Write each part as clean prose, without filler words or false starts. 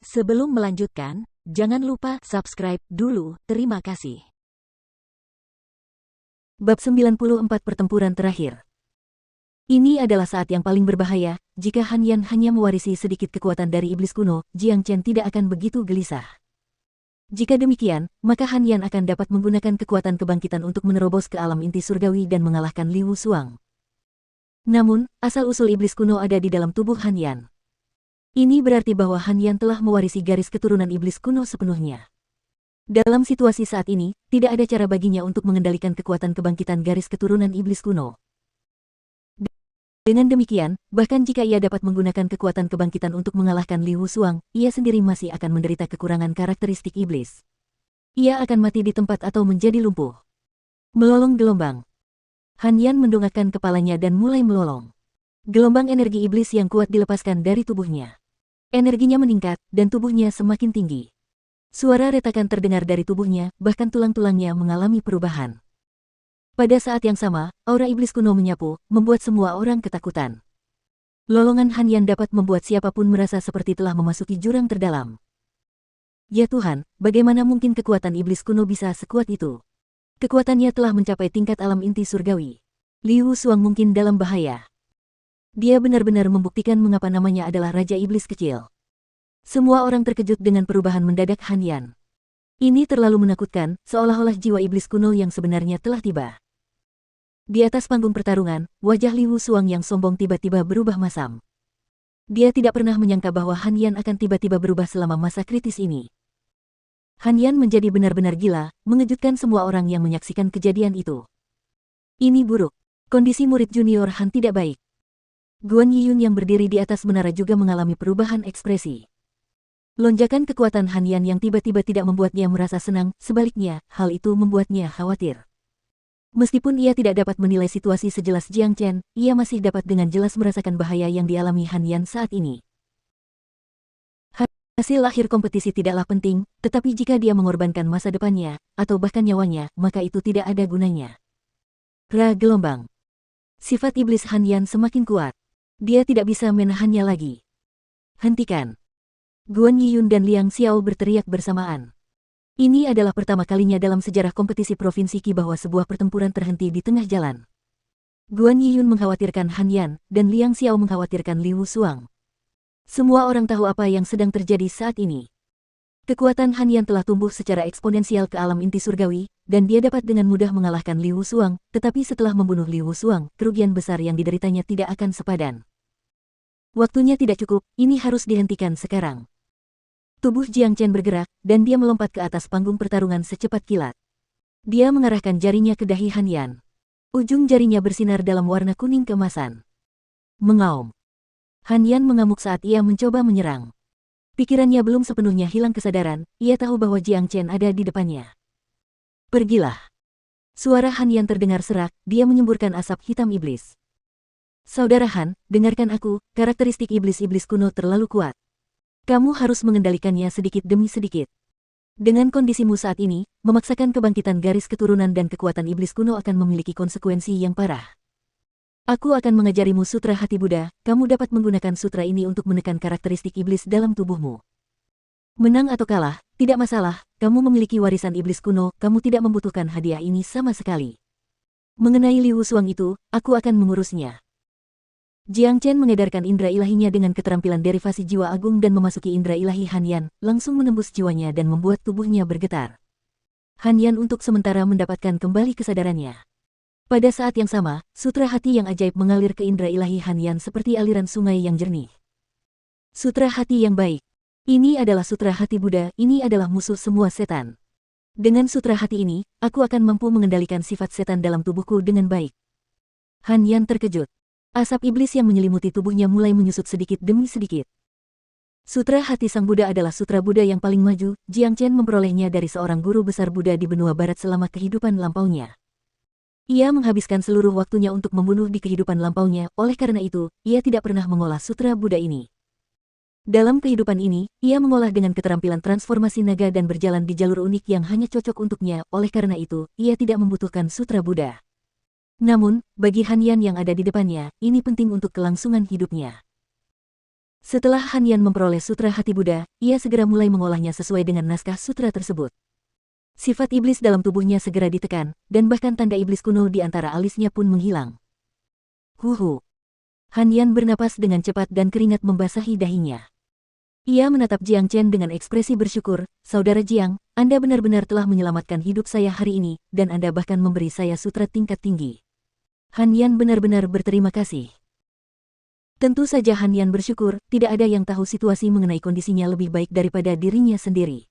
Sebelum melanjutkan, jangan lupa subscribe dulu, terima kasih. Bab 94 Pertempuran Terakhir. Ini adalah saat yang paling berbahaya. Jika Han Yan hanya mewarisi sedikit kekuatan dari iblis kuno, Jiang Chen tidak akan begitu gelisah. Jika demikian, maka Han Yan akan dapat menggunakan kekuatan kebangkitan untuk menerobos ke alam inti surgawi dan mengalahkan Liu Xuang. Namun, asal-usul iblis kuno ada di dalam tubuh Han Yan. Ini berarti bahwa Han Yan telah mewarisi garis keturunan iblis kuno sepenuhnya. Dalam situasi saat ini, tidak ada cara baginya untuk mengendalikan kekuatan kebangkitan garis keturunan iblis kuno. Dengan demikian, bahkan jika ia dapat menggunakan kekuatan kebangkitan untuk mengalahkan Liu Xuang, ia sendiri masih akan menderita kekurangan karakteristik iblis. Ia akan mati di tempat atau menjadi lumpuh. Melolong gelombang. Han Yan mendongakkan kepalanya dan mulai melolong. Gelombang energi iblis yang kuat dilepaskan dari tubuhnya. Energinya meningkat, dan tubuhnya semakin tinggi. Suara retakan terdengar dari tubuhnya, bahkan tulang-tulangnya mengalami perubahan. Pada saat yang sama, aura iblis kuno menyapu, membuat semua orang ketakutan. Lolongan Han Yan dapat membuat siapapun merasa seperti telah memasuki jurang terdalam. Ya Tuhan, bagaimana mungkin kekuatan iblis kuno bisa sekuat itu? Kekuatannya telah mencapai tingkat alam inti surgawi. Liu Xuang mungkin dalam bahaya. Dia benar-benar membuktikan mengapa namanya adalah Raja Iblis Kecil. Semua orang terkejut dengan perubahan mendadak Han Yan. Ini terlalu menakutkan, seolah-olah jiwa iblis kuno yang sebenarnya telah tiba. Di atas panggung pertarungan, wajah Liu Xuang yang sombong tiba-tiba berubah masam. Dia tidak pernah menyangka bahwa Han Yan akan tiba-tiba berubah selama masa kritis ini. Han Yan menjadi benar-benar gila, mengejutkan semua orang yang menyaksikan kejadian itu. Ini buruk. Kondisi murid junior Han tidak baik. Guan Yiyun yang berdiri di atas menara juga mengalami perubahan ekspresi. Lonjakan kekuatan Han Yan yang tiba-tiba tidak membuatnya merasa senang, sebaliknya, hal itu membuatnya khawatir. Meskipun ia tidak dapat menilai situasi sejelas Jiang Chen, ia masih dapat dengan jelas merasakan bahaya yang dialami Han Yan saat ini. Hasil akhir kompetisi tidaklah penting, tetapi jika dia mengorbankan masa depannya, atau bahkan nyawanya, maka itu tidak ada gunanya. Gelombang. Sifat iblis Han Yan semakin kuat. Dia tidak bisa menahannya lagi. Hentikan. Guan Yiyun dan Liang Xiao berteriak bersamaan. Ini adalah pertama kalinya dalam sejarah kompetisi Provinsi Qi bahwa sebuah pertempuran terhenti di tengah jalan. Guan Yiyun mengkhawatirkan Han Yan, dan Liang Xiao mengkhawatirkan Liu Xuang. Semua orang tahu apa yang sedang terjadi saat ini. Kekuatan Han Yan telah tumbuh secara eksponensial ke alam inti surgawi, dan dia dapat dengan mudah mengalahkan Liu Xuang, tetapi setelah membunuh Liu Xuang, kerugian besar yang dideritanya tidak akan sepadan. Waktunya tidak cukup, ini harus dihentikan sekarang. Tubuh Jiang Chen bergerak, dan dia melompat ke atas panggung pertarungan secepat kilat. Dia mengarahkan jarinya ke dahi Han Yan. Ujung jarinya bersinar dalam warna kuning keemasan. Mengaum. Han Yan mengamuk saat ia mencoba menyerang. Pikirannya belum sepenuhnya hilang kesadaran, ia tahu bahwa Jiang Chen ada di depannya. Pergilah. Suara Han Yan terdengar serak, dia menyemburkan asap hitam iblis. Saudara Han, dengarkan aku, karakteristik iblis-iblis kuno terlalu kuat. Kamu harus mengendalikannya sedikit demi sedikit. Dengan kondisimu saat ini, memaksakan kebangkitan garis keturunan dan kekuatan iblis kuno akan memiliki konsekuensi yang parah. Aku akan mengajarimu Sutra Hati Buddha, kamu dapat menggunakan sutra ini untuk menekan karakteristik iblis dalam tubuhmu. Menang atau kalah, tidak masalah, kamu memiliki warisan iblis kuno, kamu tidak membutuhkan hadiah ini sama sekali. Mengenai Liu Xuang itu, aku akan mengurusnya. Jiang Chen mengedarkan indera ilahinya dengan keterampilan derivasi jiwa agung dan memasuki indera ilahi Han Yan, langsung menembus jiwanya dan membuat tubuhnya bergetar. Han Yan untuk sementara mendapatkan kembali kesadarannya. Pada saat yang sama, sutra hati yang ajaib mengalir ke indera ilahi Han Yan seperti aliran sungai yang jernih. Sutra hati yang baik. Ini adalah sutra hati Buddha, ini adalah musuh semua setan. Dengan sutra hati ini, aku akan mampu mengendalikan sifat setan dalam tubuhku dengan baik. Han Yan terkejut. Asap iblis yang menyelimuti tubuhnya mulai menyusut sedikit demi sedikit. Sutra hati Sang Buddha adalah sutra Buddha yang paling maju, Jiang Chen memperolehnya dari seorang guru besar Buddha di benua barat selama kehidupan lampaunya. Ia menghabiskan seluruh waktunya untuk membunuh di kehidupan lampaunya, oleh karena itu, ia tidak pernah mengolah sutra Buddha ini. Dalam kehidupan ini, ia mengolah dengan keterampilan transformasi naga dan berjalan di jalur unik yang hanya cocok untuknya, oleh karena itu, ia tidak membutuhkan sutra Buddha. Namun, bagi Han Yan yang ada di depannya, ini penting untuk kelangsungan hidupnya. Setelah Han Yan memperoleh Sutra Hati Buddha, ia segera mulai mengolahnya sesuai dengan naskah sutra tersebut. Sifat iblis dalam tubuhnya segera ditekan, dan bahkan tanda iblis kuno di antara alisnya pun menghilang. Huhu. Han Yan bernapas dengan cepat dan keringat membasahi dahinya. Ia menatap Jiang Chen dengan ekspresi bersyukur, "Saudara Jiang, Anda benar-benar telah menyelamatkan hidup saya hari ini, dan Anda bahkan memberi saya sutra tingkat tinggi." Han Yan benar-benar berterima kasih. Tentu saja Han Yan bersyukur, tidak ada yang tahu situasi mengenai kondisinya lebih baik daripada dirinya sendiri.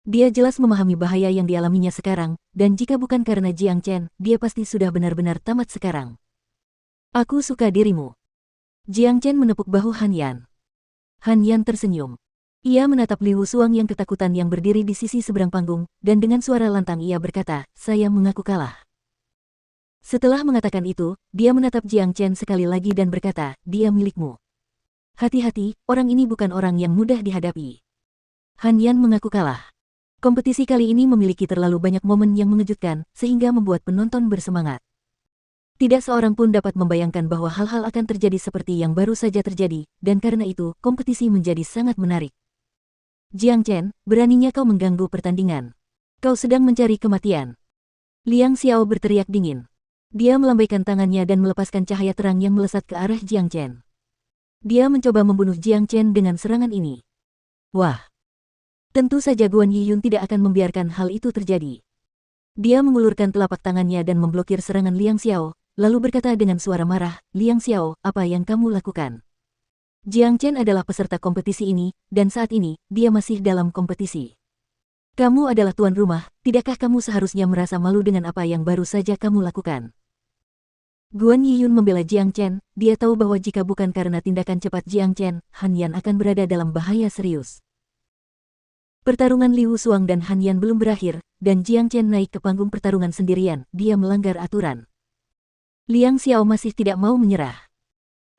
Dia jelas memahami bahaya yang dialaminya sekarang, dan jika bukan karena Jiang Chen, dia pasti sudah benar-benar tamat sekarang. "Aku suka dirimu." Jiang Chen menepuk bahu Han Yan. Han Yan tersenyum. Ia menatap Li Wusuang yang ketakutan yang berdiri di sisi seberang panggung, dan dengan suara lantang ia berkata, "Saya mengaku kalah." Setelah mengatakan itu, dia menatap Jiang Chen sekali lagi dan berkata, "Dia milikmu. Hati-hati, orang ini bukan orang yang mudah dihadapi." Han Yan mengaku kalah. Kompetisi kali ini memiliki terlalu banyak momen yang mengejutkan, sehingga membuat penonton bersemangat. Tidak seorang pun dapat membayangkan bahwa hal-hal akan terjadi seperti yang baru saja terjadi, dan karena itu, kompetisi menjadi sangat menarik. "Jiang Chen, beraninya kau mengganggu pertandingan. Kau sedang mencari kematian." Liang Xiao berteriak dingin. Dia melambaikan tangannya dan melepaskan cahaya terang yang melesat ke arah Jiang Chen. Dia mencoba membunuh Jiang Chen dengan serangan ini. Wah! Tentu saja Guan Yiyun tidak akan membiarkan hal itu terjadi. Dia mengulurkan telapak tangannya dan memblokir serangan Liang Xiao, lalu berkata dengan suara marah, "Liang Xiao, apa yang kamu lakukan?" Jiang Chen adalah peserta kompetisi ini, dan saat ini, dia masih dalam kompetisi. "Kamu adalah tuan rumah, tidakkah kamu seharusnya merasa malu dengan apa yang baru saja kamu lakukan?" Guan Yiyun membela Jiang Chen, dia tahu bahwa jika bukan karena tindakan cepat Jiang Chen, Han Yan akan berada dalam bahaya serius. Pertarungan Li Wusuang dan Han Yan belum berakhir, dan Jiang Chen naik ke panggung pertarungan sendirian, dia melanggar aturan. Liang Xiao masih tidak mau menyerah.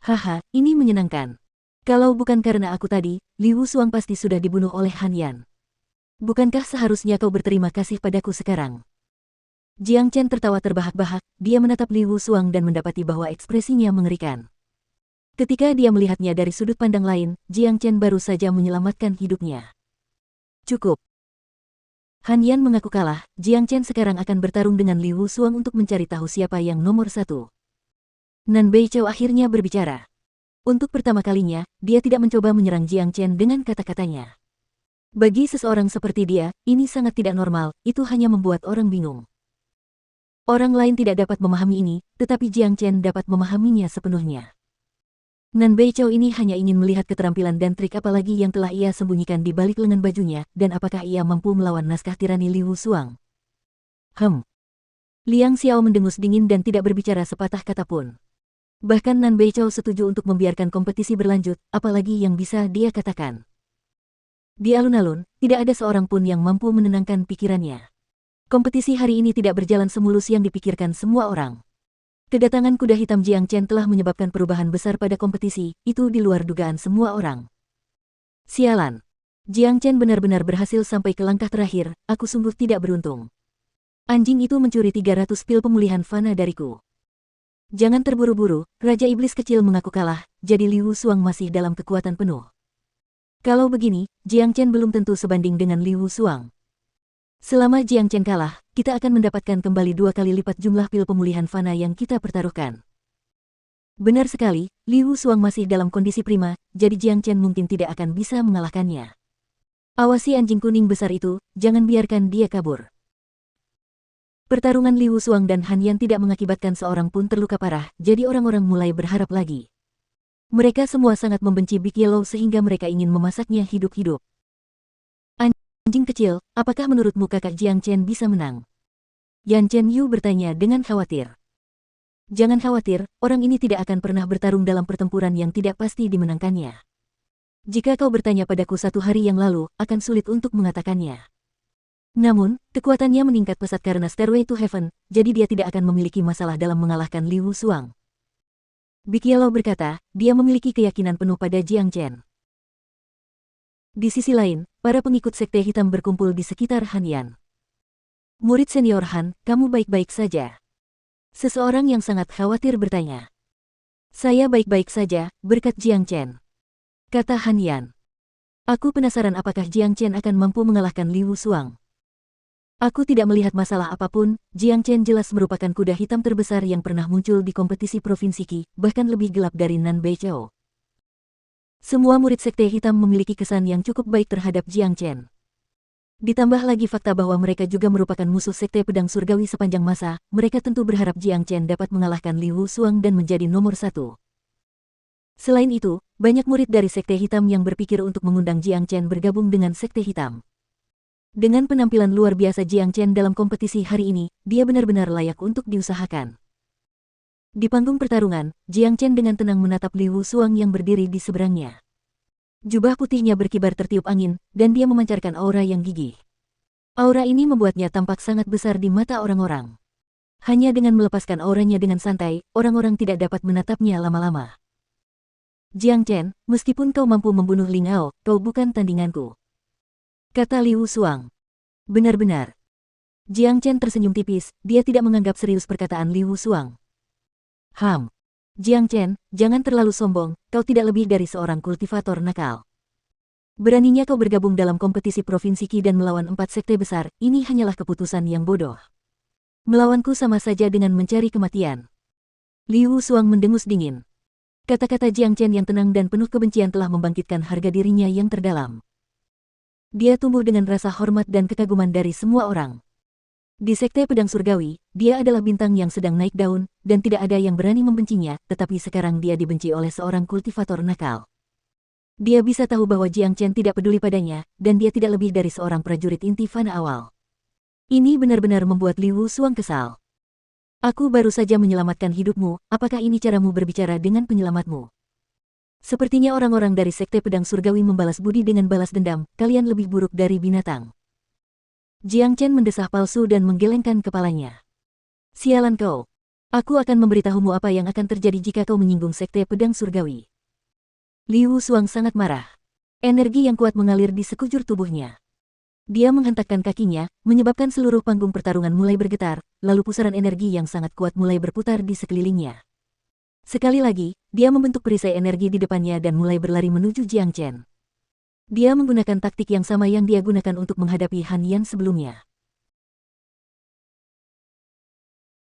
"Haha, ini menyenangkan. Kalau bukan karena aku tadi, Li Wusuang pasti sudah dibunuh oleh Han Yan. Bukankah seharusnya kau berterima kasih padaku sekarang?" Jiang Chen tertawa terbahak-bahak, dia menatap Li Wusuang dan mendapati bahwa ekspresinya mengerikan. Ketika dia melihatnya dari sudut pandang lain, Jiang Chen baru saja menyelamatkan hidupnya. "Cukup." Han Yan mengaku kalah, Jiang Chen sekarang akan bertarung dengan Li Wusuang untuk mencari tahu siapa yang nomor satu. Nan Beichou akhirnya berbicara. Untuk pertama kalinya, dia tidak mencoba menyerang Jiang Chen dengan kata-katanya. Bagi seseorang seperti dia, ini sangat tidak normal, itu hanya membuat orang bingung. Orang lain tidak dapat memahami ini, tetapi Jiang Chen dapat memahaminya sepenuhnya. Nan Beichou ini hanya ingin melihat keterampilan dan trik apalagi yang telah ia sembunyikan di balik lengan bajunya, dan apakah ia mampu melawan naskah tirani Li Wusuang. Liang Xiao mendengus dingin dan tidak berbicara sepatah kata pun. Bahkan Nan Beichou setuju untuk membiarkan kompetisi berlanjut, apalagi yang bisa dia katakan. Di alun-alun, tidak ada seorang pun yang mampu menenangkan pikirannya. Kompetisi hari ini tidak berjalan semulus yang dipikirkan semua orang. Kedatangan kuda hitam Jiang Chen telah menyebabkan perubahan besar pada kompetisi, itu di luar dugaan semua orang. Sialan. Jiang Chen benar-benar berhasil sampai ke langkah terakhir, aku sungguh tidak beruntung. Anjing itu mencuri 300 pil pemulihan fana dariku. Jangan terburu-buru, Raja Iblis kecil mengaku kalah, jadi Li Wusuang masih dalam kekuatan penuh. Kalau begini, Jiang Chen belum tentu sebanding dengan Li Wusuang. Selama Jiang Chen kalah, kita akan mendapatkan kembali 2 kali lipat jumlah pil pemulihan fana yang kita pertaruhkan. Benar sekali, Li Wusuang masih dalam kondisi prima, jadi Jiang Chen mungkin tidak akan bisa mengalahkannya. Awasi anjing kuning besar itu, jangan biarkan dia kabur. Pertarungan Li Wusuang dan Han Yan tidak mengakibatkan seorang pun terluka parah, jadi orang-orang mulai berharap lagi. Mereka semua sangat membenci Big Yellow sehingga mereka ingin memasaknya hidup-hidup. "Anjing kecil, apakah menurutmu kakak Jiang Chen bisa menang?" Yan Chen Yu bertanya dengan khawatir. "Jangan khawatir, orang ini tidak akan pernah bertarung dalam pertempuran yang tidak pasti dimenangkannya. Jika kau bertanya padaku 1 hari yang lalu, akan sulit untuk mengatakannya. Namun, kekuatannya meningkat pesat karena Stairway to Heaven, jadi dia tidak akan memiliki masalah dalam mengalahkan Li Wusuang." Big Yellow berkata, dia memiliki keyakinan penuh pada Jiang Chen. Di sisi lain, para pengikut Sekte Hitam berkumpul di sekitar Han Yan. "Murid senior Han, kamu baik-baik saja?" Seseorang yang sangat khawatir bertanya. "Saya baik-baik saja, berkat Jiang Chen." kata Han Yan. Aku penasaran apakah Jiang Chen akan mampu mengalahkan Liu Suang. Aku tidak melihat masalah apapun, Jiang Chen jelas merupakan kuda hitam terbesar yang pernah muncul di kompetisi Provinsi Qi, bahkan lebih gelap dari Nan Beichao. Semua murid Sekte Hitam memiliki kesan yang cukup baik terhadap Jiang Chen. Ditambah lagi fakta bahwa mereka juga merupakan musuh Sekte Pedang Surgawi sepanjang masa, mereka tentu berharap Jiang Chen dapat mengalahkan Liu Suang dan menjadi nomor 1. Selain itu, banyak murid dari Sekte Hitam yang berpikir untuk mengundang Jiang Chen bergabung dengan Sekte Hitam. Dengan penampilan luar biasa Jiang Chen dalam kompetisi hari ini, dia benar-benar layak untuk diusahakan. Di panggung pertarungan, Jiang Chen dengan tenang menatap Liu Suang yang berdiri di seberangnya. Jubah putihnya berkibar tertiup angin, dan dia memancarkan aura yang gigih. Aura ini membuatnya tampak sangat besar di mata orang-orang. Hanya dengan melepaskan auranya dengan santai, orang-orang tidak dapat menatapnya lama-lama. Jiang Chen, meskipun kau mampu membunuh Ling Ao, kau bukan tandinganku, kata Liu Suang. Benar-benar. Jiang Chen tersenyum tipis, dia tidak menganggap serius perkataan Liu Suang. Jiang Chen, jangan terlalu sombong, kau tidak lebih dari seorang kultivator nakal. Beraninya kau bergabung dalam kompetisi Provinsi Qi dan melawan 4 sekte besar, ini hanyalah keputusan yang bodoh. Melawanku sama saja dengan mencari kematian. Liu Suang mendengus dingin. Kata-kata Jiang Chen yang tenang dan penuh kebencian telah membangkitkan harga dirinya yang terdalam. Dia tumbuh dengan rasa hormat dan kekaguman dari semua orang. Di Sekte Pedang Surgawi, dia adalah bintang yang sedang naik daun, dan tidak ada yang berani membencinya, tetapi sekarang dia dibenci oleh seorang kultivator nakal. Dia bisa tahu bahwa Jiang Chen tidak peduli padanya, dan dia tidak lebih dari seorang prajurit inti fana awal. Ini benar-benar membuat Liu Suang kesal. Aku baru saja menyelamatkan hidupmu, apakah ini caramu berbicara dengan penyelamatmu? Sepertinya orang-orang dari Sekte Pedang Surgawi membalas budi dengan balas dendam, kalian lebih buruk dari binatang. Jiang Chen mendesah palsu dan menggelengkan kepalanya. Sialan kau. Aku akan memberitahumu apa yang akan terjadi jika kau menyinggung Sekte Pedang Surgawi. Liu Suang sangat marah. Energi yang kuat mengalir di sekujur tubuhnya. Dia menghentakkan kakinya, menyebabkan seluruh panggung pertarungan mulai bergetar, lalu pusaran energi yang sangat kuat mulai berputar di sekelilingnya. Sekali lagi, dia membentuk perisai energi di depannya dan mulai berlari menuju Jiang Chen. Dia menggunakan taktik yang sama yang dia gunakan untuk menghadapi Han Yan sebelumnya.